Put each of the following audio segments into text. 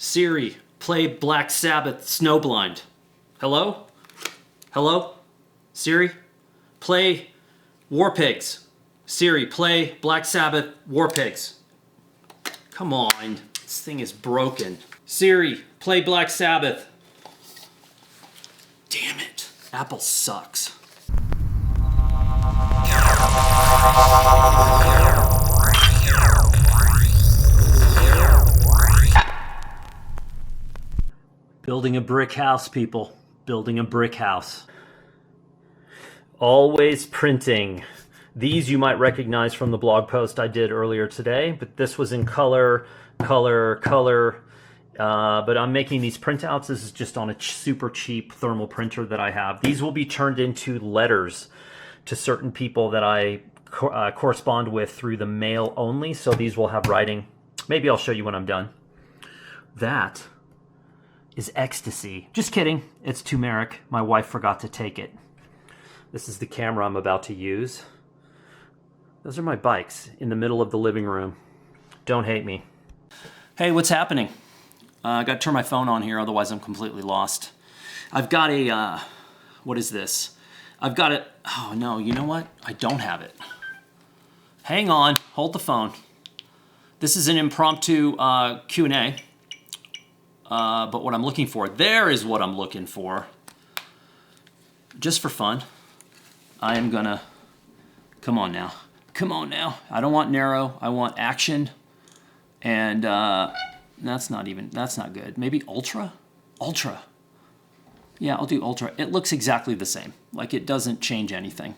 Siri, play Black Sabbath Snowblind. Hello? Hello? Siri, play War Pigs. Siri, play Black Sabbath War Pigs. Come on, this thing is broken. Siri, play Black Sabbath. Damn it, Apple sucks. Building a brick house, people. Building a brick house. Always printing. These you might recognize from the blog post I did earlier today, but this was in color. But I'm making these printouts. This is just on a super cheap thermal printer that I have. These will be turned into letters to certain people that I correspond with through the mail only. So these will have writing. Maybe I'll show you when I'm done. That is ecstasy. Just kidding. It's turmeric. My wife forgot to take it. This is the camera I'm about to use. Those are my bikes in the middle of the living room. Don't hate me. Hey, what's happening? I got to turn my phone on here, otherwise I'm completely lost. I've got a, what is this? I've got it, oh no, you know what? I don't have it. Hang on, hold the phone. This is an impromptu Q&A. But what I'm looking for, there is what I'm looking for. Just for fun, I am gonna, come on now. I don't want narrow, I want action. And that's not good. Maybe ultra? Ultra. Yeah, I'll do ultra. It looks exactly the same. Like it doesn't change anything.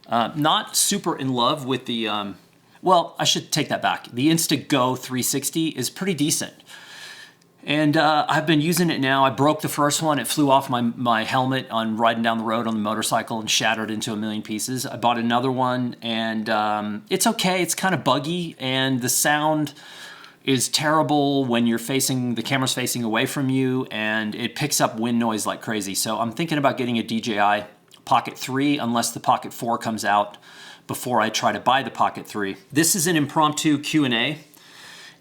Not super in love with the, well, I should take that back. The Insta-Go 360 is pretty decent. And I've been using it now. I broke the first one. It flew off my helmet on riding down the road on the motorcycle and shattered into a million pieces. I bought another one, and it's okay. It's kind of buggy, and the sound is terrible when the camera's facing away from you, and it picks up wind noise like crazy. So I'm thinking about getting a DJI Pocket 3, unless the Pocket 4 comes out before I try to buy the Pocket 3. This is an impromptu Q&A.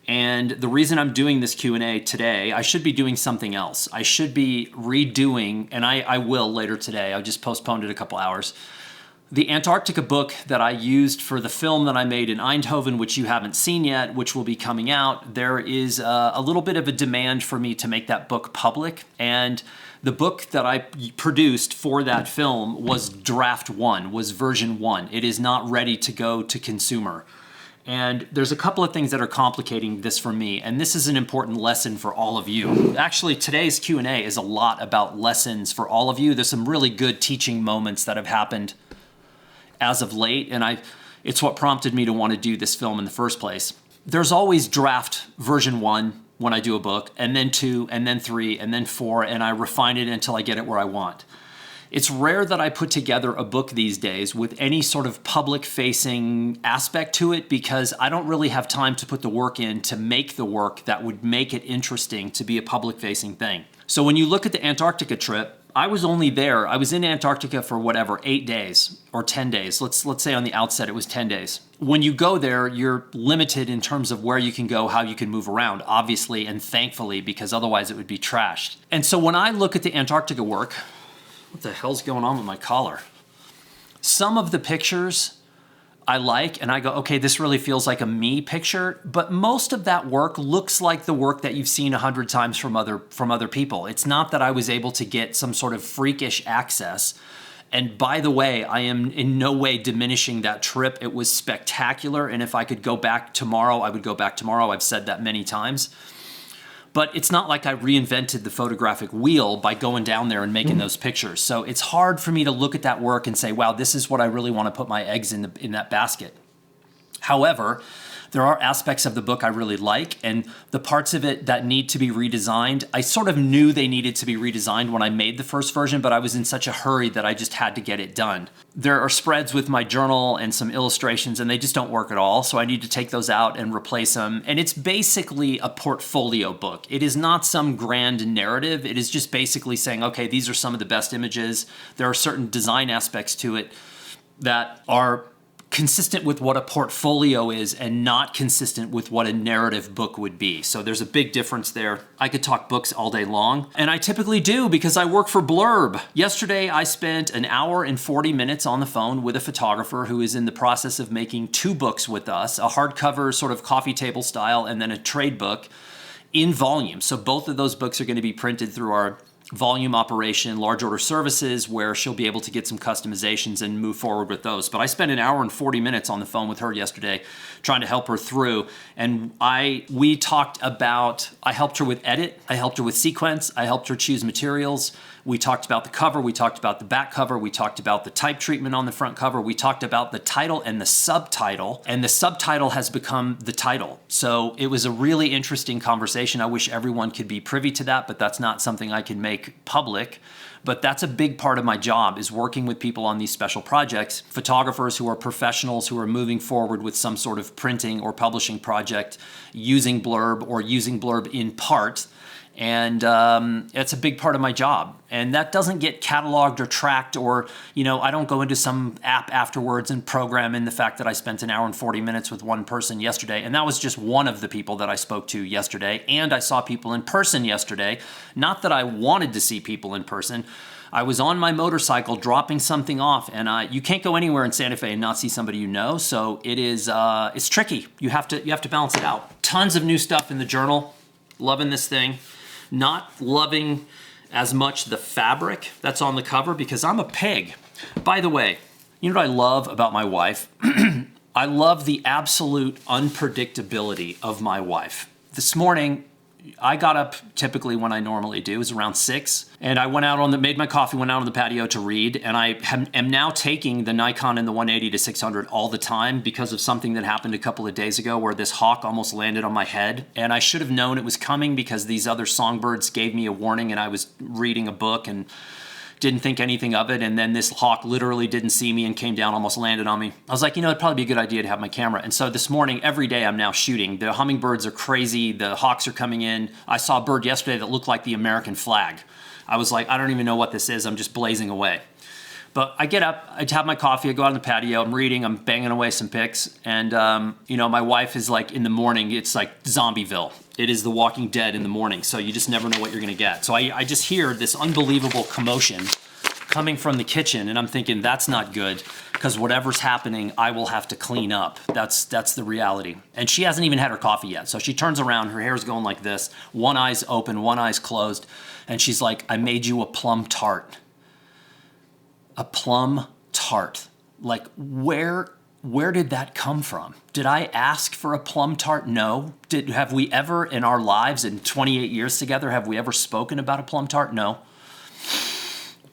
And the reason I'm doing this Q&A today, I should be doing something else. I should be redoing, and I will later today, I just postponed it a couple hours, the Antarctica book that I used for the film that I made in Eindhoven, which you haven't seen yet, which will be coming out. There is a little bit of a demand for me to make that book public, and the book that I produced for that film was draft 1, was version 1. It is not ready to go to consumer. And there's a couple of things that are complicating this for me, and this is an important lesson for all of you. Actually, today's Q&A is a lot about lessons for all of you. There's some really good teaching moments that have happened as of late, and it's what prompted me to want to do this film in the first place. There's always draft version 1 when I do a book, and then 2, and then 3, and then 4, and I refine it until I get it where I want. It's rare that I put together a book these days with any sort of public-facing aspect to it, because I don't really have time to put the work in to make the work that would make it interesting to be a public-facing thing. So when you look at the Antarctica trip, I was in Antarctica for whatever, 8 days or 10 days. Let's say on the outset it was 10 days. When you go there, you're limited in terms of where you can go, how you can move around, obviously and thankfully, because otherwise it would be trashed. And so when I look at the Antarctica work, what the hell's going on with my collar? Some of the pictures I like, and I go, okay, this really feels like a me picture, but most of that work looks like the work that you've seen 100 times from other people. It's not that I was able to get some sort of freakish access. And by the way, I am in no way diminishing that trip. It was spectacular, and if I could go back tomorrow, I would go back tomorrow. I've said that many times. But it's not like I reinvented the photographic wheel by going down there and making those pictures. So it's hard for me to look at that work and say, wow, this is what I really want to put my eggs in that basket. However, there are aspects of the book I really like, and the parts of it that need to be redesigned, I sort of knew they needed to be redesigned when I made the first version, but I was in such a hurry that I just had to get it done. There are spreads with my journal and some illustrations, and they just don't work at all, so I need to take those out and replace them. And it's basically a portfolio book. It is not some grand narrative. It is just basically saying, okay, these are some of the best images. There are certain design aspects to it that are consistent with what a portfolio is and not consistent with what a narrative book would be. So there's a big difference there. I could talk books all day long, and I typically do because I work for Blurb. Yesterday, I spent an hour and 40 minutes on the phone with a photographer who is in the process of making 2 books with us, a hardcover sort of coffee table style and then a trade book in volume. So both of those books are going to be printed through our volume operation, large order services, where she'll be able to get some customizations and move forward with those. But I spent an hour and 40 minutes on the phone with her yesterday trying to help her through. And we talked about, I helped her with edit, I helped her with sequence, I helped her choose materials. We talked about the cover, we talked about the back cover, we talked about the type treatment on the front cover, we talked about the title and the subtitle has become the title. So it was a really interesting conversation. I wish everyone could be privy to that, but that's not something I can make public. But that's a big part of my job, is working with people on these special projects, photographers who are professionals who are moving forward with some sort of printing or publishing project using Blurb or using Blurb in part. And it's a big part of my job. And that doesn't get cataloged or tracked, or, I don't go into some app afterwards and program in the fact that I spent an hour and 40 minutes with one person yesterday. And that was just one of the people that I spoke to yesterday. And I saw people in person yesterday. Not that I wanted to see people in person. I was on my motorcycle dropping something off, and you can't go anywhere in Santa Fe and not see somebody you know. So it is, it's tricky. You have to balance it out. Tons of new stuff in the journal. Loving this thing. Not loving as much the fabric that's on the cover because I'm a pig. By the way, you know what I love about my wife? I love the absolute unpredictability of my wife. This morning, I got up typically when I normally do. It was around 6. And I went out made my coffee, went out on the patio to read. And I am now taking the Nikon and the 180 to 600 all the time because of something that happened a couple of days ago where this hawk almost landed on my head. And I should have known it was coming because these other songbirds gave me a warning, and I was reading a book and didn't think anything of it, and then this hawk literally didn't see me and came down, almost landed on me. I was like, it'd probably be a good idea to have my camera. And so this morning, every day I'm now shooting. The hummingbirds are crazy, the hawks are coming in. I saw a bird yesterday that looked like the American flag. I was like, I don't even know what this is, I'm just blazing away. But I get up, I have my coffee, I go out on the patio, I'm reading, I'm banging away some pics, and my wife is like, in the morning, it's like Zombieville. It is The Walking Dead in the morning, so you just never know what you're gonna get. So I just hear this unbelievable commotion coming from the kitchen, and I'm thinking, that's not good, because whatever's happening, I will have to clean up. That's the reality. And she hasn't even had her coffee yet, so she turns around, her hair's going like this, one eye's open, one eye's closed, and she's like, I made you a plum tart. A plum tart. Like, where did that come from? Did I ask for a plum tart? No. Have we ever in our lives, in 28 years together, have we ever spoken about a plum tart? No.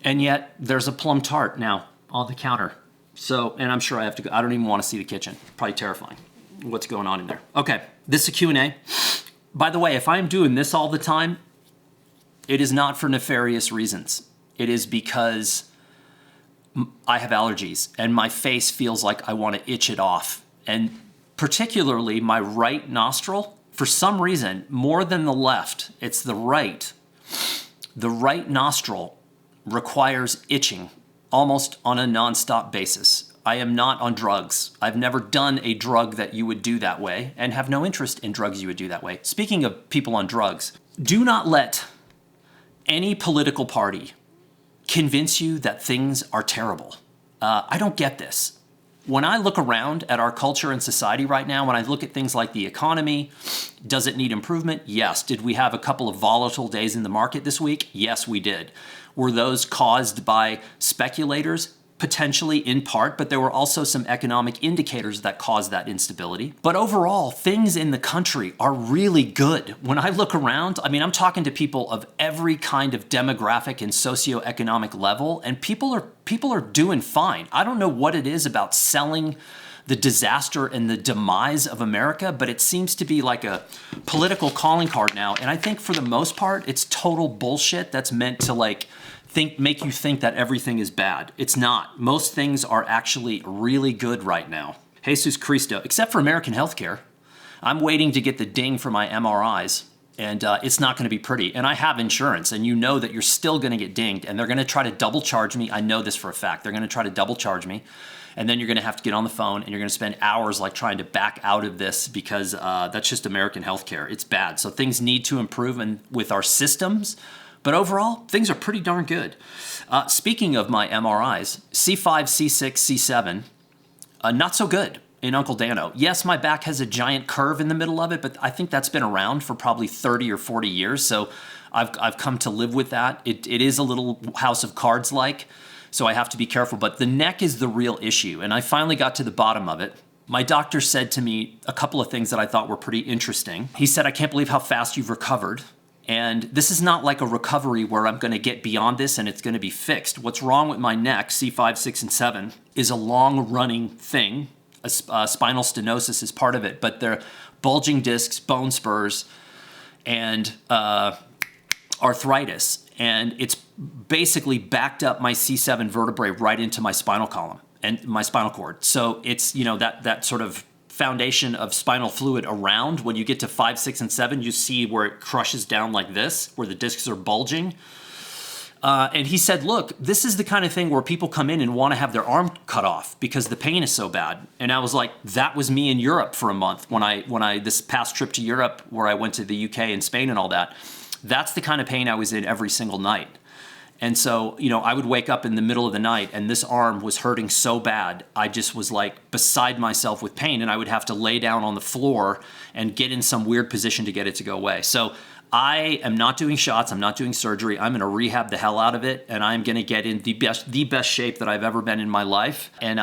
And yet there's a plum tart now on the counter. So, and I'm sure I have to go. I don't even want to see the kitchen. Probably terrifying. What's going on in there? Okay, this is a Q&A. By the way, if I'm doing this all the time, it is not for nefarious reasons. It is because I have allergies and my face feels like I want to itch it off. And particularly my right nostril, for some reason, more than the left, it's the right. The right nostril requires itching almost on a nonstop basis. I am not on drugs. I've never done a drug that you would do that way and have no interest in drugs you would do that way. Speaking of people on drugs, do not let any political party convince you that things are terrible. I don't get this. When I look around at our culture and society right now, when I look at things like the economy, does it need improvement? Yes. Did we have a couple of volatile days in the market this week? Yes, we did. Were those caused by speculators? Potentially, in part, but there were also some economic indicators that caused that instability. But overall, things in the country are really good. When I look around, I'm talking to people of every kind of demographic and socioeconomic level, and people are doing fine. I don't know what it is about selling the disaster and the demise of America, but it seems to be like a political calling card now. And I think for the most part, it's total bullshit that's meant to make you think that everything is bad. It's not. Most things are actually really good right now. Jesus Cristo, except for American healthcare. I'm waiting to get the ding for my MRIs. And it's not going to be pretty. And I have insurance, and you know that you're still going to get dinged, and they're going to try to double charge me. I know this for a fact. They're going to try to double charge me, and then you're going to have to get on the phone, and you're going to spend hours like trying to back out of this because that's just American healthcare. It's bad. So things need to improve with our systems. But overall, things are pretty darn good. Speaking of my MRIs, C5, C6, C7, not so good in Uncle Dano. Yes, my back has a giant curve in the middle of it, but I think that's been around for probably 30 or 40 years. So I've come to live with that. It is a little house of cards like, so I have to be careful. But the neck is the real issue, and I finally got to the bottom of it. My doctor said to me a couple of things that I thought were pretty interesting. He said, "I can't believe how fast you've recovered. And this is not like a recovery where I'm going to get beyond this and it's going to be fixed. What's wrong with my neck, C5, 6, and 7, is a long-running thing. Spinal stenosis is part of it, but they're bulging discs, bone spurs, and arthritis. And it's basically backed up my C7 vertebrae right into my spinal column and my spinal cord. So it's, you know, that sort of foundation of spinal fluid around. When you get to 5, 6, and 7, you see where it crushes down like this, where the discs are bulging. And he said, look, this is the kind of thing where people come in and want to have their arm cut off because the pain is so bad. And I was like, that was me in Europe for a month when I this past trip to Europe where I went to the UK and Spain and all that. That's the kind of pain I was in every single night. And so, you know, I would wake up in the middle of the night and this arm was hurting so bad, I just was like beside myself with pain, and I would have to lay down on the floor and get in some weird position to get it to go away. So I am not doing shots, I'm not doing surgery, I'm gonna rehab the hell out of it, and I'm gonna get in the best shape that I've ever been in my life, and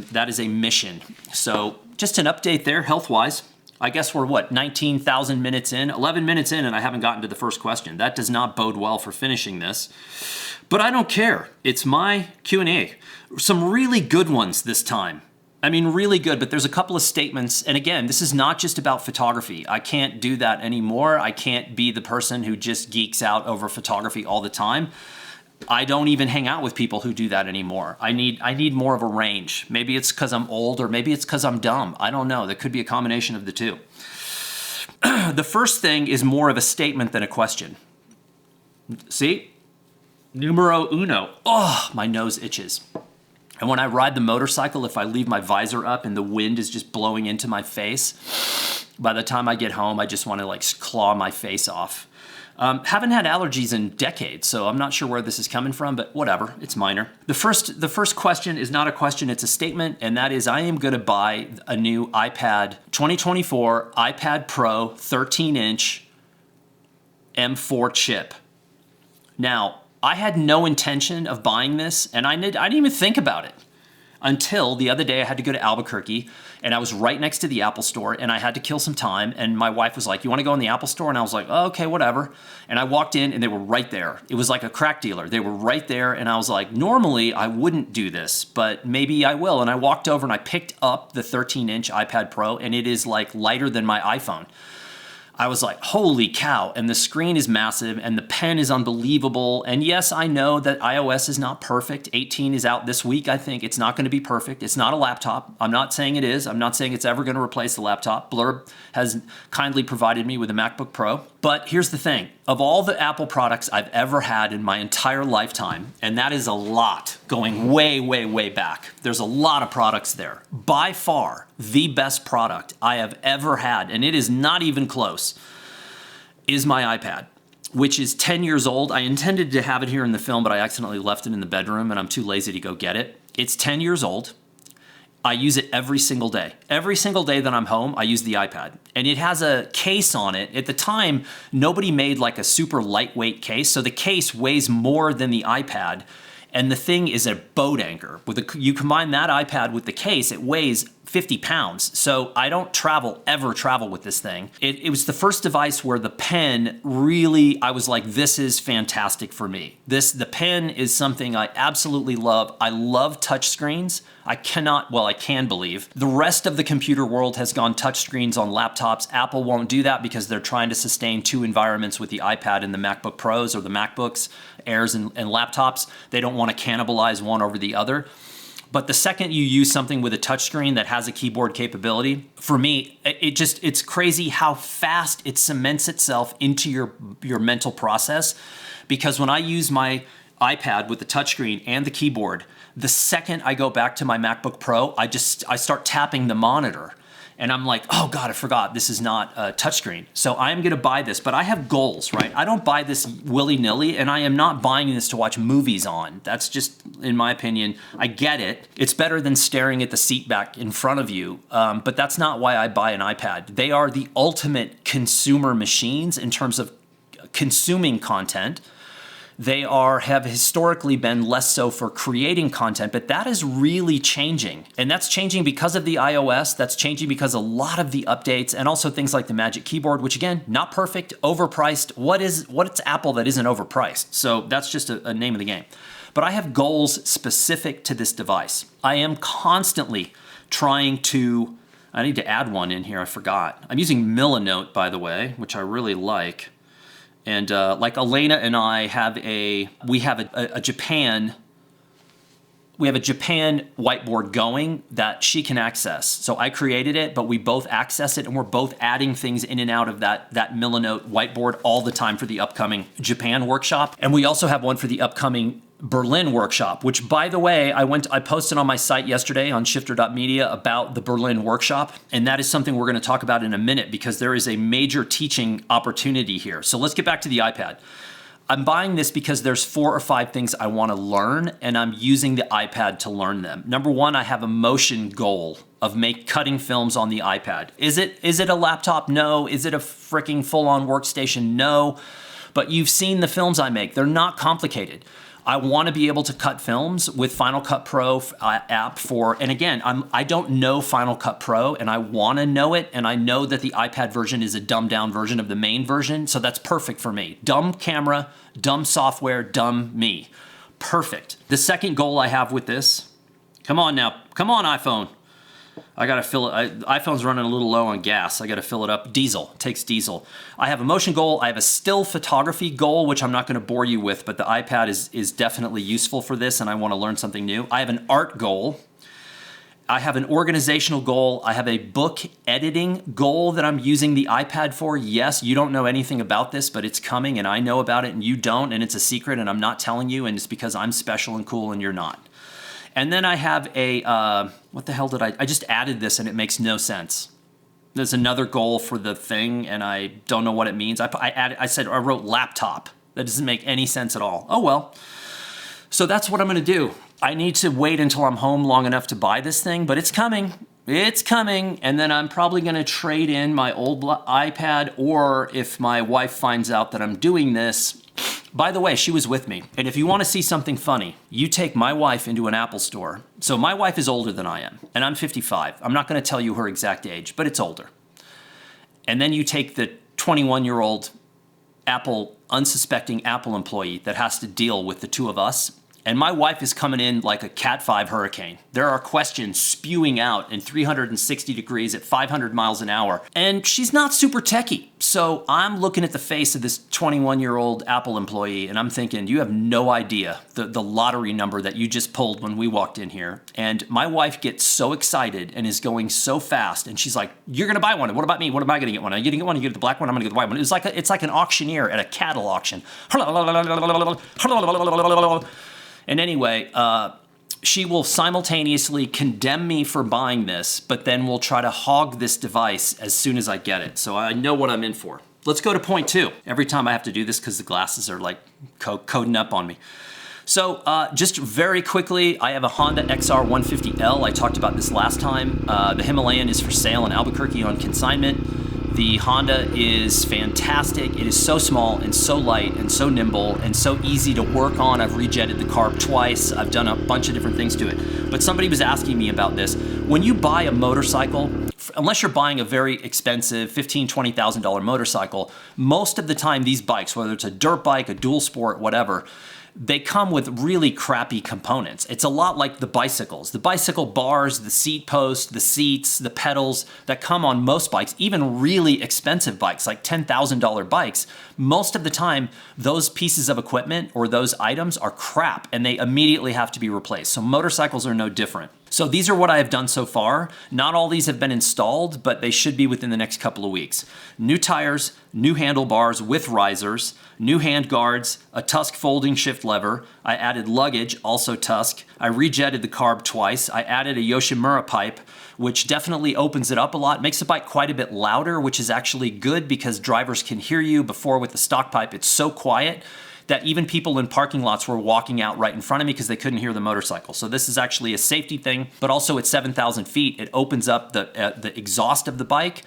that is a mission. So just an update there, health-wise. I guess we're, 19,000 minutes in? 11 minutes in, and I haven't gotten to the first question. That does not bode well for finishing this. But I don't care. It's my Q&A. Some really good ones this time. I mean, really good, but there's a couple of statements. And again, this is not just about photography. I can't do that anymore. I can't be the person who just geeks out over photography all the time. I don't even hang out with people who do that anymore. I need more of a range. Maybe it's because I'm old, or maybe it's because I'm dumb. I don't know. There could be a combination of the two. The first thing is more of a statement than a question. See? Numero uno. Oh, my nose itches. And when I ride the motorcycle, if I leave my visor up and the wind is just blowing into my face, by the time I get home, I just want to like claw my face off. Haven't had allergies in decades, so I'm not sure where this is coming from, but whatever, it's minor. The first question is not a question, it's a statement, and that is I am gonna buy a new iPad 2024 iPad Pro 13-inch M4 chip. Now, I had no intention of buying this, and I didn't even think about it until the other day I had to go to Albuquerque, and I was right next to the Apple store, and I had to kill some time, and my wife was like, you want to go in the Apple store? And I was like, oh, okay, whatever. And I walked in, and they were right there. It was like a crack dealer. They were right there, and I was like, normally I wouldn't do this, but maybe I will. And I walked over, and I picked up the 13-inch iPad Pro, and it is like lighter than my iPhone. I was like, holy cow, and the screen is massive, and the pen is unbelievable, and yes, I know that iOS is not perfect. 18 is out this week, I think. It's not going to be perfect. It's not a laptop. I'm not saying it is. I'm not saying it's ever going to replace the laptop. Blurb has kindly provided me with a MacBook Pro. But here's the thing. Of all the Apple products I've ever had in my entire lifetime, and that is a lot, going way, way, way back, there's a lot of products there. By far, the best product I have ever had, and it is not even close, is my iPad, which is 10 years old. I intended to have it here in the film, but I accidentally left it in the bedroom, and I'm too lazy to go get it. It's 10 years old. I use it every single day. Every single day that I'm home, I use the iPad. And it has a case on it. At the time, nobody made like a super lightweight case, so the case weighs more than the iPad, and the thing is a boat anchor. You combine that iPad with the case, it weighs 50 pounds. So I don't ever travel with this thing. It was the first device where the pen really, I was like, this is fantastic for me. The pen is something I absolutely love. I love touchscreens. I can believe. The rest of the computer world has gone touchscreens on laptops. Apple won't do that because they're trying to sustain two environments with the iPad and the MacBook Pros or the MacBooks, Airs and laptops. They don't want to cannibalize one over the other. But the second you use something with a touchscreen that has a keyboard capability, for me, it's crazy how fast it cements itself into your mental process. Because when I use my iPad with the touchscreen and the keyboard, the second I go back to my MacBook Pro, I start tapping the monitor. And I'm like, oh God, I forgot this is not a touchscreen. So I'm gonna buy this, but I have goals, right? I don't buy this willy-nilly, and I am not buying this to watch movies on. That's just, in my opinion, I get it. It's better than staring at the seat back in front of you, but that's not why I buy an iPad. They are the ultimate consumer machines in terms of consuming content. They have historically been less so for creating content, but that is really changing. And that's changing because of the iOS, that's changing because a lot of the updates, and also things like the Magic Keyboard, which again, not perfect, overpriced. What's Apple that isn't overpriced? So that's just a name of the game. But I have goals specific to this device. I am constantly trying to, I need to add one in here, I forgot. I'm using MILNOR, by the way, which I really like. And like Elena and I have a Japan whiteboard going that she can access. So I created it, but we both access it, and we're both adding things in and out of that MILNOR whiteboard all the time for the upcoming Japan workshop. And we also have one for the upcoming Berlin workshop, which, by the way, I posted on my site yesterday on shifter.media about the Berlin workshop, and that is something we're going to talk about in a minute because there is a major teaching opportunity here. So let's get back to the iPad. I'm buying this because there's 4 or 5 things I want to learn, and I'm using the iPad to learn them. Number one, I have a motion goal of cutting films on the iPad. Is it a laptop? No. Is it a freaking full-on workstation? No. But you've seen the films I make. They're not complicated. I want to be able to cut films with Final Cut Pro app and again, I don't know Final Cut Pro, and I want to know it, and I know that the iPad version is a dumbed down version of the main version, so that's perfect for me. Dumb camera, dumb software, dumb me. Perfect. The second goal I have with this, come on now, come on iPhone. I gotta fill it. iPhone's running a little low on gas. I gotta fill it up. Diesel, takes diesel. I have a motion goal. I have a still photography goal, which I'm not gonna bore you with, but the iPad is definitely useful for this, and I wanna learn something new. I have an art goal. I have an organizational goal. I have a book editing goal that I'm using the iPad for. Yes, you don't know anything about this, but it's coming, and I know about it, and you don't, and it's a secret, and I'm not telling you, and it's because I'm special and cool, and you're not. And then I have what the hell did I just added this and it makes no sense. There's another goal for the thing and I don't know what it means. I wrote laptop. That doesn't make any sense at all. Oh well. So that's what I'm gonna do. I need to wait until I'm home long enough to buy this thing, but it's coming. It's coming, and then I'm probably gonna trade in my old iPad, or if my wife finds out that I'm doing this. By the way, she was with me. And if you want to see something funny, you take my wife into an Apple store. So my wife is older than I am, and I'm 55. I'm not going to tell you her exact age, but it's older. And then you take the 21-year-old unsuspecting Apple employee that has to deal with the two of us. And my wife is coming in like a Cat 5 hurricane. There are questions spewing out in 360 degrees at 500 miles an hour. And she's not super techie. So I'm looking at the face of this 21-year-old Apple employee and I'm thinking, you have no idea the lottery number that you just pulled when we walked in here. And my wife gets so excited and is going so fast. And she's like, you're going to buy one. What about me? What am I going to get one? Are you going to get one? You get the black one? I'm going to get the white one. It's like an auctioneer at a cattle auction. And anyway, she will simultaneously condemn me for buying this, but then will try to hog this device as soon as I get it. So I know what I'm in for. Let's go to point 2. Every time I have to do this because the glasses are like coding up on me. So just very quickly, I have a Honda XR150L. I talked about this last time. The Himalayan is for sale in Albuquerque on consignment. The Honda is fantastic. It is so small and so light and so nimble and so easy to work on. I've rejetted the carb twice. I've done a bunch of different things to it. But somebody was asking me about this. When you buy a motorcycle, unless you're buying a very expensive $15,000, $20,000 motorcycle, most of the time these bikes, whether it's a dirt bike, a dual sport, whatever, they come with really crappy components. It's a lot like the bicycles. The bicycle bars, the seat posts, the seats, the pedals that come on most bikes, even really expensive bikes, like $10,000 bikes, most of the time, those pieces of equipment or those items are crap and they immediately have to be replaced. So motorcycles are no different. So these are what I have done so far. Not all these have been installed, but they should be within the next couple of weeks. New tires, new handlebars with risers, new hand guards, a Tusk folding shift lever. I added luggage, also Tusk. I rejetted the carb twice. I added a Yoshimura pipe, which definitely opens it up a lot, makes the bike quite a bit louder, which is actually good because drivers can hear you. Before with the stock pipe, it's so quiet that even people in parking lots were walking out right in front of me because they couldn't hear the motorcycle. So this is actually a safety thing, but also at 7,000 feet, it opens up the exhaust of the bike.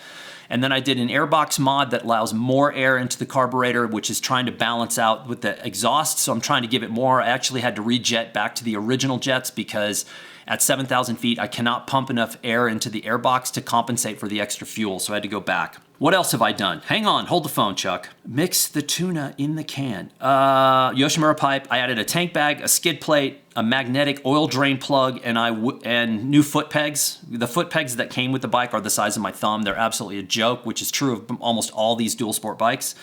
And then I did an airbox mod that allows more air into the carburetor, which is trying to balance out with the exhaust. So I'm trying to give it more. I actually had to rejet back to the original jets because at 7,000 feet, I cannot pump enough air into the airbox to compensate for the extra fuel. So I had to go back. What else have I done? Hang on, hold the phone, Chuck. Mix the tuna in the can. Yoshimura pipe, I added a tank bag, a skid plate, a magnetic oil drain plug, and new foot pegs. The foot pegs that came with the bike are the size of my thumb. They're absolutely a joke, which is true of almost all these dual sport bikes.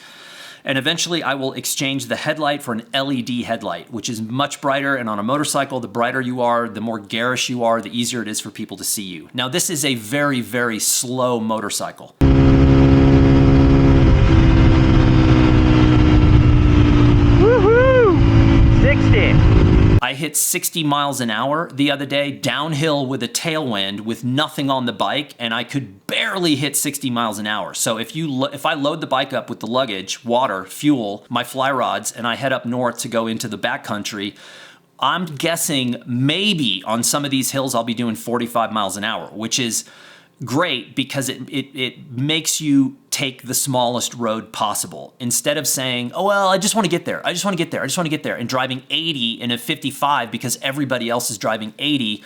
And eventually I will exchange the headlight for an LED headlight, which is much brighter. And on a motorcycle, the brighter you are, the more garish you are, the easier it is for people to see you. Now, this is a very, very slow motorcycle. Woohoo! 60. I hit 60 miles an hour the other day, downhill with a tailwind with nothing on the bike, and I could barely hit 60 miles an hour. So if I load the bike up with the luggage, water, fuel, my fly rods, and I head up north to go into the backcountry, I'm guessing maybe on some of these hills I'll be doing 45 miles an hour, which is great because it makes you take the smallest road possible. Instead of saying, oh, well, I just want to get there. I just want to get there. I just want to get there. And driving 80 in a 55 because everybody else is driving 80.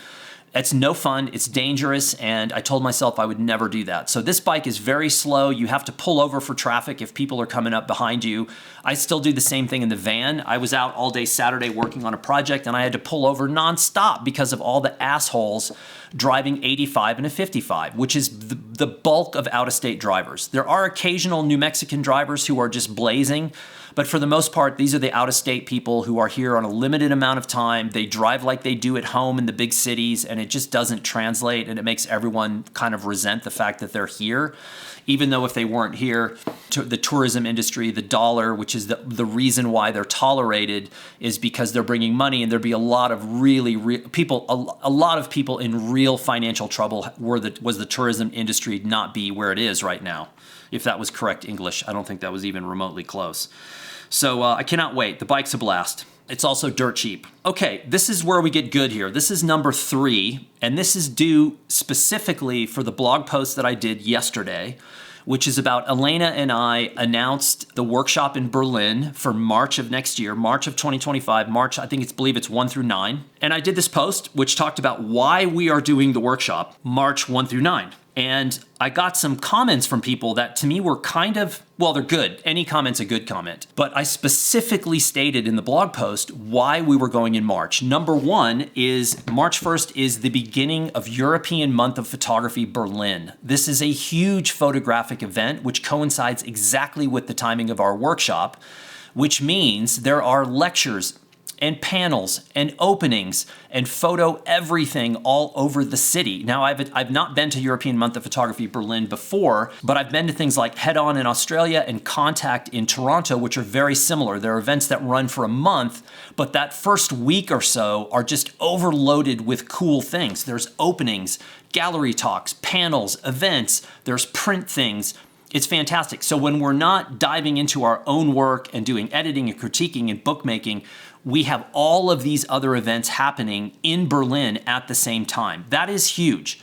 It's no fun, it's dangerous, and I told myself I would never do that. So this bike is very slow. You have to pull over for traffic if people are coming up behind you. I still do the same thing in the van. I was out all day Saturday working on a project, and I had to pull over nonstop because of all the assholes driving 85 and a 55, which is the bulk of out-of-state drivers. There are occasional New Mexican drivers who are just blazing, but for the most part, these are the out-of-state people who are here on a limited amount of time. They drive like they do at home in the big cities, and it just doesn't translate, and it makes everyone kind of resent the fact that they're here. Even though if they weren't here, the tourism industry, the dollar, which is the reason why they're tolerated, is because they're bringing money, and there'd be a lot of people, a lot of people in real financial trouble was the tourism industry not be where it is right now. If that was correct English, I don't think that was even remotely close. So I cannot wait. The bike's a blast. It's also dirt cheap. Okay, this is where we get good here. This is number 3, and this is due specifically for the blog post that I did yesterday, which is about Elena and I announced the workshop in Berlin for March of next year, March of 2025, March, I believe it's 1 through 9. And I did this post, which talked about why we are doing the workshop March 1 through 9. And I got some comments from people that to me were kind of, well, they're good. Any comment's a good comment. But I specifically stated in the blog post why we were going in March. Number 1 is March 1st is the beginning of European Month of Photography Berlin. This is a huge photographic event which coincides exactly with the timing of our workshop, which means there are lectures and panels and openings and photo everything all over the city. Now, I've not been to European Month of Photography Berlin before, but I've been to things like Head On in Australia and Contact in Toronto, which are very similar. They're events that run for a month, but that first week or so are just overloaded with cool things. There's openings, gallery talks, panels, events, there's print things. It's fantastic. So when we're not diving into our own work and doing editing and critiquing and bookmaking, we have all of these other events happening in Berlin at the same time. That is huge.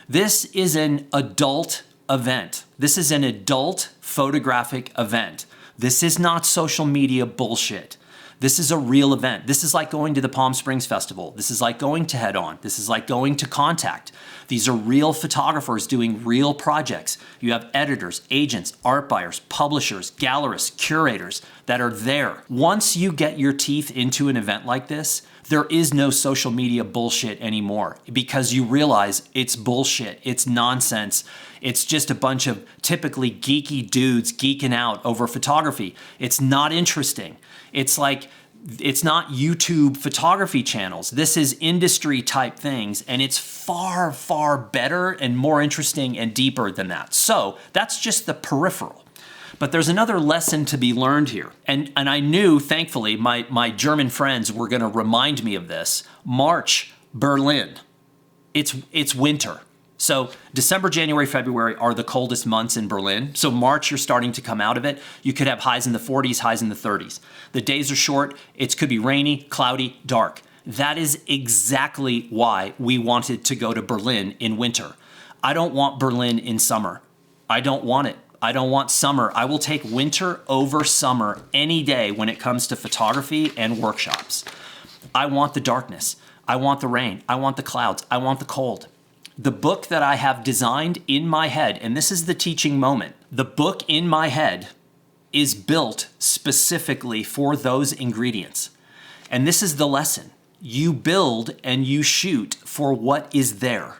This is an adult event. This is an adult photographic event. This is not social media bullshit. This is a real event. This is like going to the Palm Springs Festival. This is like going to Head On. This is like going to Contact. These are real photographers doing real projects. You have editors, agents, art buyers, publishers, gallerists, curators that are there. Once you get your teeth into an event like this, there is no social media bullshit anymore because you realize it's bullshit. It's nonsense. It's just a bunch of typically geeky dudes geeking out over photography. It's not interesting. It's not YouTube photography channels. This is industry type things, and it's far, far better and more interesting and deeper than that. So that's just the peripheral. But there's another lesson to be learned here. And I knew, thankfully, my German friends were going to remind me of this. March, Berlin. It's winter. So December, January, February are the coldest months in Berlin. So March, you're starting to come out of it. You could have highs in the 40s, highs in the 30s. The days are short. It could be rainy, cloudy, dark. That is exactly why we wanted to go to Berlin in winter. I don't want Berlin in summer. I don't want it. I don't want summer. I will take winter over summer any day when it comes to photography and workshops. I want the darkness. I want the rain. I want the clouds. I want the cold. The book that I have designed in my head, and this is the teaching moment, the book in my head is built specifically for those ingredients. And this is the lesson. You build and you shoot for what is there.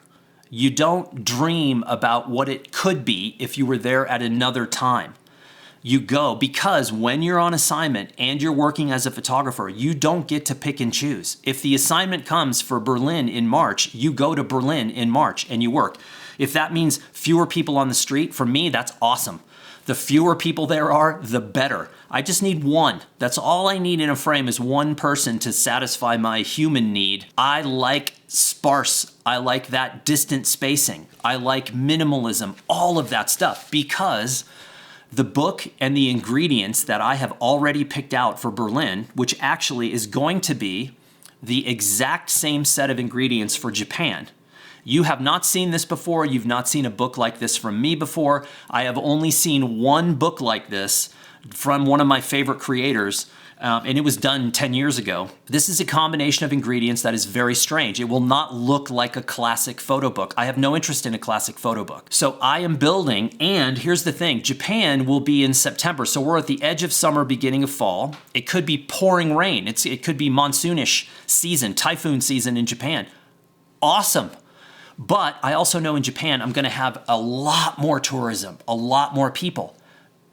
You don't dream about what it could be if you were there at another time. You go because when you're on assignment and you're working as a photographer, you don't get to pick and choose. If the assignment comes for Berlin in March, you go to Berlin in March and you work. If that means fewer people on the street, for me, that's awesome. The fewer people there are, the better. I just need one. That's all I need in a frame is one person to satisfy my human need. I like sparse. I like that distant spacing. I like minimalism, all of that stuff, because the book and the ingredients that I have already picked out for Berlin, which actually is going to be the exact same set of ingredients for Japan. You have not seen this before. You've not seen a book like this from me before. I have only seen one book like this from one of my favorite creators, and it was done 10 years ago. This is a combination of ingredients that is very strange. It will not look like a classic photo book. I have no interest in a classic photo book. So I am building, and here's the thing, Japan will be in September. So we're at the edge of summer, beginning of fall. It could be pouring rain. It could be monsoonish season, typhoon season in Japan. Awesome. But I also know in Japan, I'm gonna have a lot more tourism, a lot more people.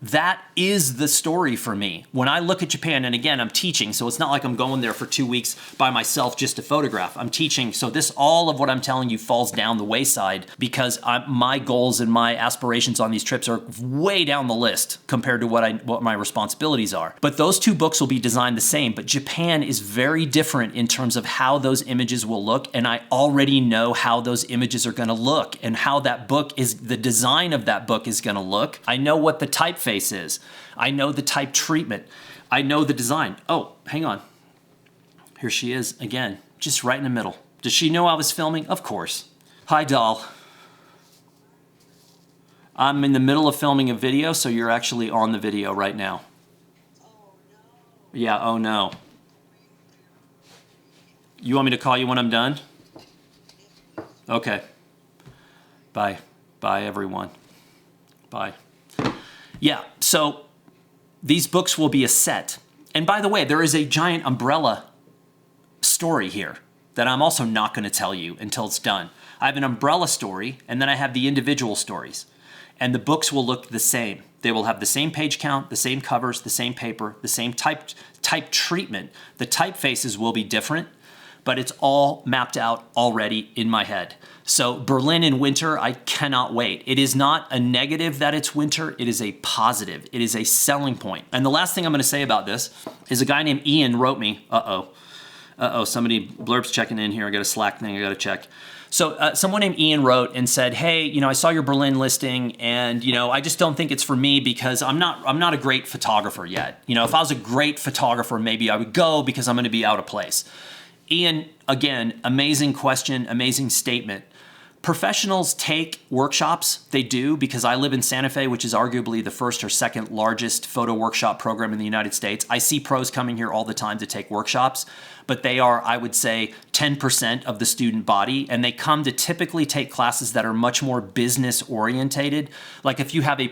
That is the story for me. When I look at Japan, and again, I'm teaching, so it's not like I'm going there for 2 weeks by myself just to photograph. I'm teaching, so all of what I'm telling you falls down the wayside because my goals and my aspirations on these trips are way down the list compared to what my responsibilities are. But those two books will be designed the same, but Japan is very different in terms of how those images will look, and I already know how those images are gonna look and how that book is, the design of that book is gonna look. I know what the typeface is. I know the type treatment. I know the design. Oh, hang on. Here she is again, just right in the middle. Does she know I was filming? Of course. Hi, doll. I'm in the middle of filming a video, so you're actually on the video right now. Oh, no. Yeah, oh no. You want me to call you when I'm done? Okay. Bye. Bye, everyone. Bye. Yeah, so these books will be a set. And by the way, there is a giant umbrella story here that I'm also not going to tell you until it's done. I have an umbrella story, and then I have the individual stories. And the books will look the same. They will have the same page count, the same covers, the same paper, the same type treatment. The typefaces will be different, but it's all mapped out already in my head. So Berlin in winter, I cannot wait. It is not a negative that it's winter, it is a positive. It is a selling point. And the last thing I'm gonna say about this is a guy named Ian wrote me, somebody, Blurb's checking in here, I got a Slack thing I gotta check. So someone named Ian wrote and said, hey, I saw your Berlin listing and, I just don't think it's for me because I'm not a great photographer yet. If I was a great photographer, maybe I would go because I'm gonna be out of place. Ian, again, amazing question, amazing statement. Professionals take workshops. They do, because I live in Santa Fe, which is arguably the first or second largest photo workshop program in the United States. I see pros coming here all the time to take workshops, but they are, I would say, 10% of the student body, and they come to typically take classes that are much more business orientated. Like if you have a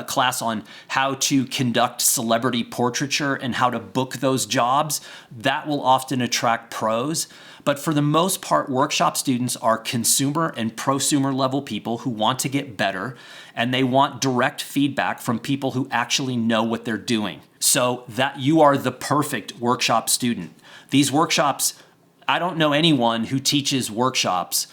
class on how to conduct celebrity portraiture and how to book those jobs, that will often attract pros. But for the most part, workshop students are consumer and prosumer level people who want to get better, and they want direct feedback from people who actually know what they're doing. So that you are the perfect workshop student. These workshops, I don't know anyone who teaches workshops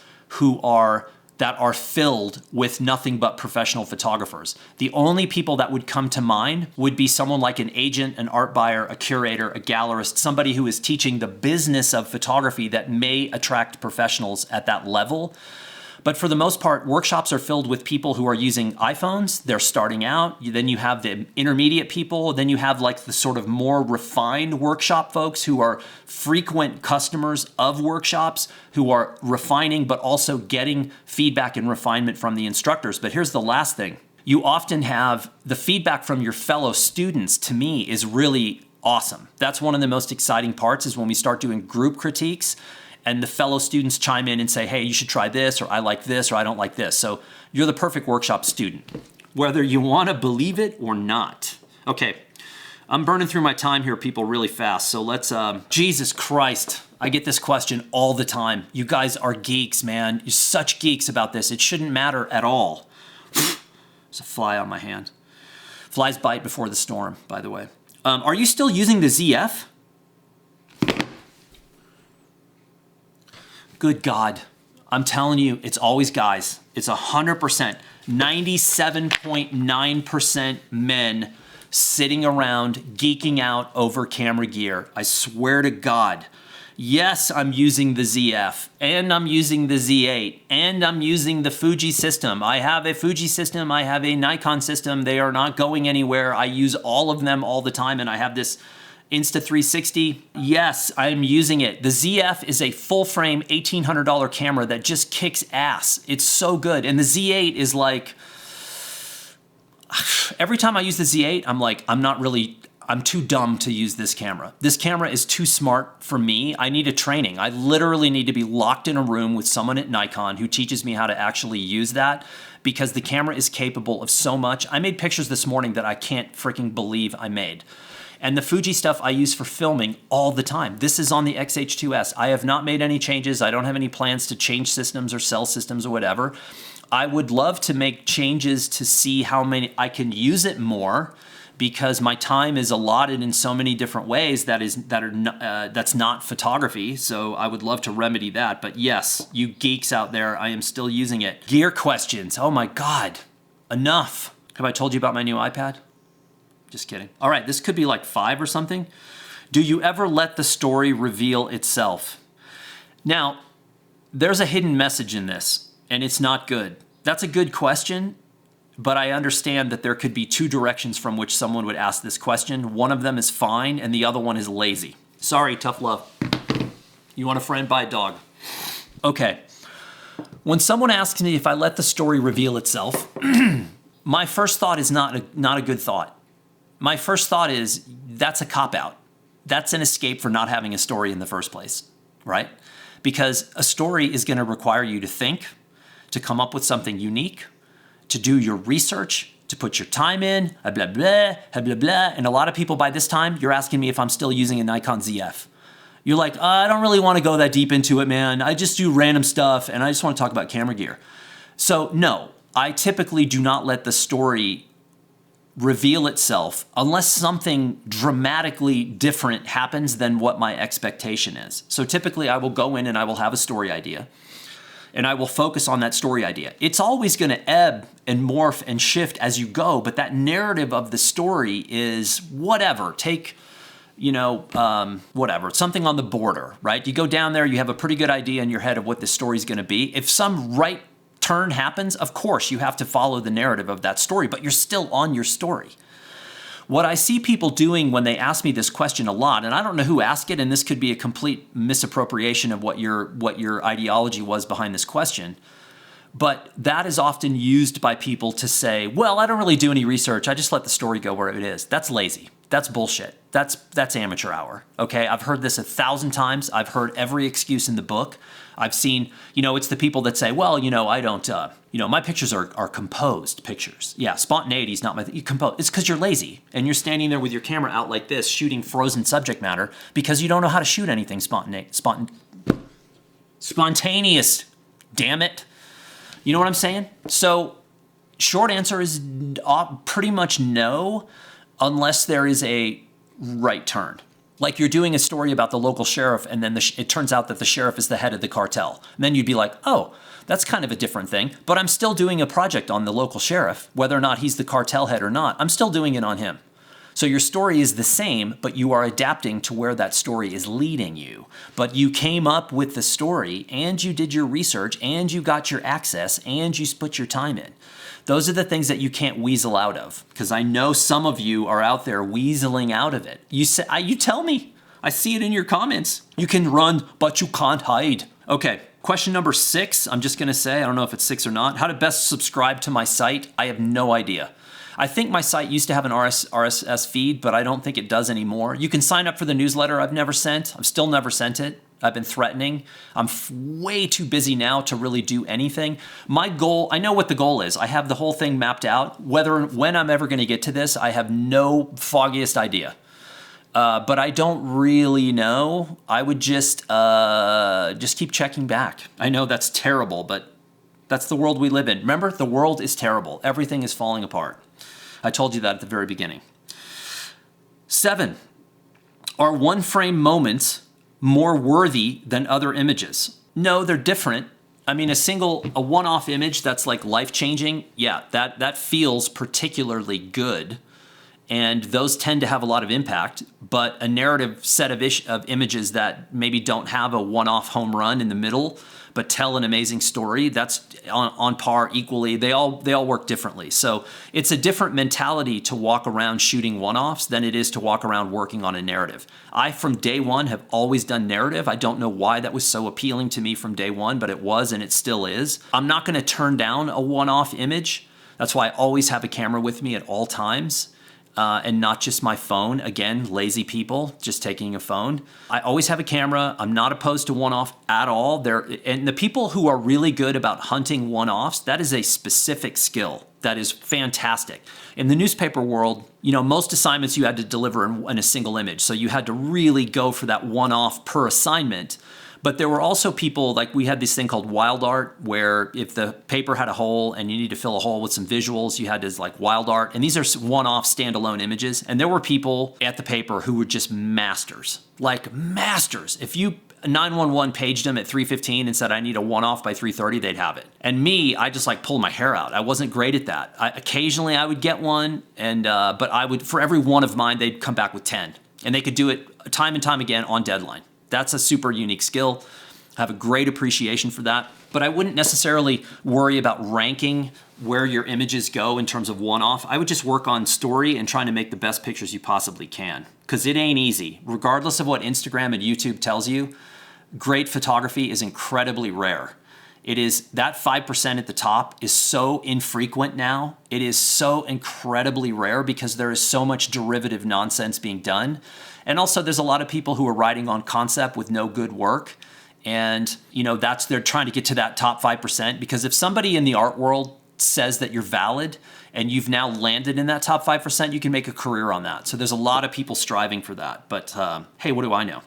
that are filled with nothing but professional photographers. The only people that would come to mind would be someone like an agent, an art buyer, a curator, a gallerist, somebody who is teaching the business of photography that may attract professionals at that level. But for the most part, workshops are filled with people who are using iPhones. They're starting out. Then you have the intermediate people. Then you have like the sort of more refined workshop folks who are frequent customers of workshops, who are refining, but also getting feedback and refinement from the instructors. But here's the last thing. You often have the feedback from your fellow students, to me, is really awesome. That's one of the most exciting parts, is when we start doing group critiques and the fellow students chime in and say, hey, you should try this, or I like this, or I don't like this. So you're the perfect workshop student, whether you want to believe it or not. Okay, I'm burning through my time here, people, really fast. So let's, Jesus Christ, I get this question all the time. You guys are geeks, man. You're such geeks about this. It shouldn't matter at all. There's a fly on my hand. Flies bite before the storm, by the way. Are you still using the ZF? Good God. I'm telling you, it's always guys. It's 100%, 97.9% men sitting around geeking out over camera gear. I swear to God. Yes, I'm using the ZF, and I'm using the Z8, and I'm using the Fuji system. I have a Fuji system. I have a Nikon system. They are not going anywhere. I use all of them all the time, and I have this Insta360. Yes, I'm using it. The ZF is a full frame $1,800 camera that just kicks ass. It's so good. And the Z8 is like, every time I use the Z8, I'm like, I'm too dumb to use this camera. This camera is too smart for me. I need a training. I literally need to be locked in a room with someone at Nikon who teaches me how to actually use that, because the camera is capable of so much. I made pictures this morning that I can't freaking believe I made. And the Fuji stuff I use for filming all the time. This is on the XH2S. I have not made any changes. I don't have any plans to change systems or sell systems or whatever. I would love to make changes to see how many I can use it more, because my time is allotted in so many different ways that's not photography. So I would love to remedy that. But yes, you geeks out there, I am still using it. Gear questions. Oh my God, enough. Have I told you about my new iPad? Just kidding. All right, this could be like 5 or something. Do you ever let the story reveal itself? Now, there's a hidden message in this, and it's not good. That's a good question, but I understand that there could be 2 directions from which someone would ask this question. One of them is fine, and the other one is lazy. Sorry, tough love. You want a friend? Buy a dog. Okay. When someone asks me if I let the story reveal itself, my first thought is not a good thought. My first thought is, that's a cop-out. That's an escape for not having a story in the first place, right? Because a story is going to require you to think, to come up with something unique, to do your research, to put your time in, blah, blah, blah, blah, blah. And a lot of people by this time, you're asking me if I'm still using a Nikon Zf. You're like, I don't really want to go that deep into it, man. I just do random stuff, and I just want to talk about camera gear. So no, I typically do not let the story reveal itself unless something dramatically different happens than what my expectation is. So typically I will go in and I will have a story idea, and I will focus on that story idea. It's always going to ebb and morph and shift as you go, but that narrative of the story is whatever. Take, whatever, something on the border, right? You go down there, you have a pretty good idea in your head of what the story's going to be. If some right turn happens, of course you have to follow the narrative of that story, but you're still on your story. What I see people doing when they ask me this question a lot, and I don't know who asked it, and this could be a complete misappropriation of what your ideology was behind this question, But that is often used by people to say, well, I don't really do any research. I just let the story go where it is. That's lazy. That's bullshit. That's amateur hour. Okay, I've heard this 1,000 times. I've heard every excuse in the book. I've seen, it's the people that say, well, I don't, my pictures are composed pictures. Yeah, spontaneity is not my compose. It's because you're lazy and you're standing there with your camera out like this, shooting frozen subject matter because you don't know how to shoot anything spontaneous. Damn it. You know what I'm saying? So short answer is pretty much no, unless there is a right turn. Like you're doing a story about the local sheriff and then it turns out that the sheriff is the head of the cartel. And then you'd be like, oh, that's kind of a different thing, but I'm still doing a project on the local sheriff, whether or not he's the cartel head or not. I'm still doing it on him. So your story is the same, but you are adapting to where that story is leading you. But you came up with the story and you did your research and you got your access and you put your time in. Those are the things that you can't weasel out of, because I know some of you are out there weaseling out of it. You tell me. I see it in your comments. You can run, but you can't hide. Okay, question number 6. I'm just going to say, I don't know if it's 6 or not. How to best subscribe to my site? I have no idea. I think my site used to have an RSS feed, but I don't think it does anymore. You can sign up for the newsletter I've never sent. I've still never sent it. I've been threatening. I'm way too busy now to really do anything. My goal, I know what the goal is. I have the whole thing mapped out. When I'm ever going to get to this, I have no foggiest idea. But I don't really know. I would just keep checking back. I know that's terrible, but that's the world we live in. Remember, the world is terrible. Everything is falling apart. I told you that at the very beginning. 7, are one-frame moments more worthy than other images? No, they're different. I mean, a one-off image that's like life-changing, yeah, that feels particularly good. And those tend to have a lot of impact, but a narrative set of images that maybe don't have a one-off home run in the middle, but tell an amazing story, that's on par equally. They all work differently. So it's a different mentality to walk around shooting one-offs than it is to walk around working on a narrative. I, from day one, have always done narrative. I don't know why that was so appealing to me from day one, but it was and it still is. I'm not going to turn down a one-off image. That's why I always have a camera with me at all times. And not just my phone. Again, lazy people, just taking a phone. I always have a camera. I'm not opposed to one-off at all. And the people who are really good about hunting one-offs, that is a specific skill. That is fantastic. In the newspaper world, most assignments you had to deliver in a single image. So you had to really go for that one-off per assignment. But there were also people, like we had this thing called wild art, where if the paper had a hole and you need to fill a hole with some visuals, you had to like wild art. And these are one-off standalone images. And there were people at the paper who were just masters, like masters. If you 911 paged them at 3:15 and said, I need a one-off by 3:30, they'd have it. And me, I just like pulled my hair out. I wasn't great at that. Occasionally I would get one, but I would, for every one of mine, they'd come back with 10. And they could do it time and time again on deadline. That's a super unique skill. I have a great appreciation for that. But I wouldn't necessarily worry about ranking where your images go in terms of one-off. I would just work on story and trying to make the best pictures you possibly can. Because it ain't easy. Regardless of what Instagram and YouTube tells you, great photography is incredibly rare. It is, that 5% at the top is so infrequent now. It is so incredibly rare because there is so much derivative nonsense being done. And also there's a lot of people who are writing on concept with no good work. And they're trying to get to that top 5%, because if somebody in the art world says that you're valid and you've now landed in that top 5%, you can make a career on that. So there's a lot of people striving for that. But hey, what do I know?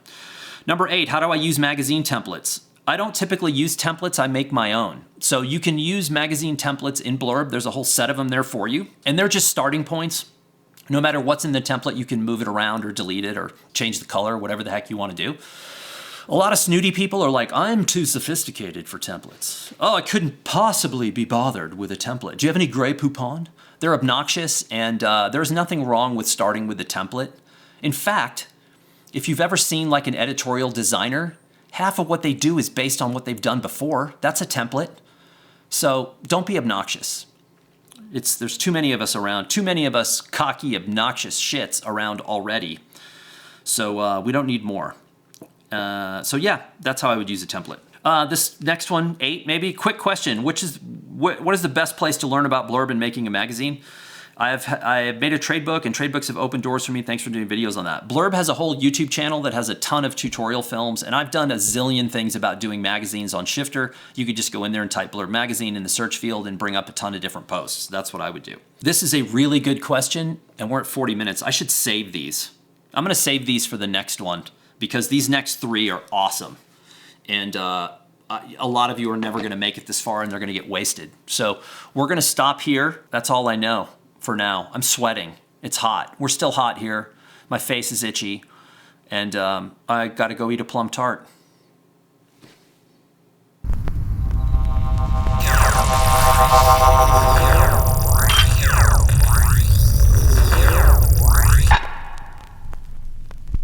Number 8, how do I use magazine templates? I don't typically use templates, I make my own. So you can use magazine templates in Blurb. There's a whole set of them there for you. And they're just starting points. No matter what's in the template, you can move it around or delete it or change the color, whatever the heck you want to do. A lot of snooty people are like, I'm too sophisticated for templates. Oh, I couldn't possibly be bothered with a template. Do you have any Grey Poupon? They're obnoxious, and there's nothing wrong with starting with the template. In fact, if you've ever seen like an editorial designer, half of what they do is based on what they've done before. That's a template. So don't be obnoxious. There's too many of us around, too many of us cocky, obnoxious shits around already. So we don't need more. So yeah, that's how I would use a template. This next one, 8 maybe. Quick question: what is the best place to learn about Blurb and making a magazine? I have made a trade book, and trade books have opened doors for me. Thanks for doing videos on that. Blurb has a whole YouTube channel that has a ton of tutorial films, and I've done a zillion things about doing magazines on Shifter. You could just go in there and type Blurb magazine in the search field and bring up a ton of different posts. That's what I would do. This is a really good question, and we're at 40 minutes. I should save these. I'm going to save these for the next one because these next 3 are awesome. And a lot of you are never going to make it this far, and they're going to get wasted. So we're going to stop here. That's all I know. For now. I'm sweating. It's hot. We're still hot here. My face is itchy. And I got to go eat a plum tart.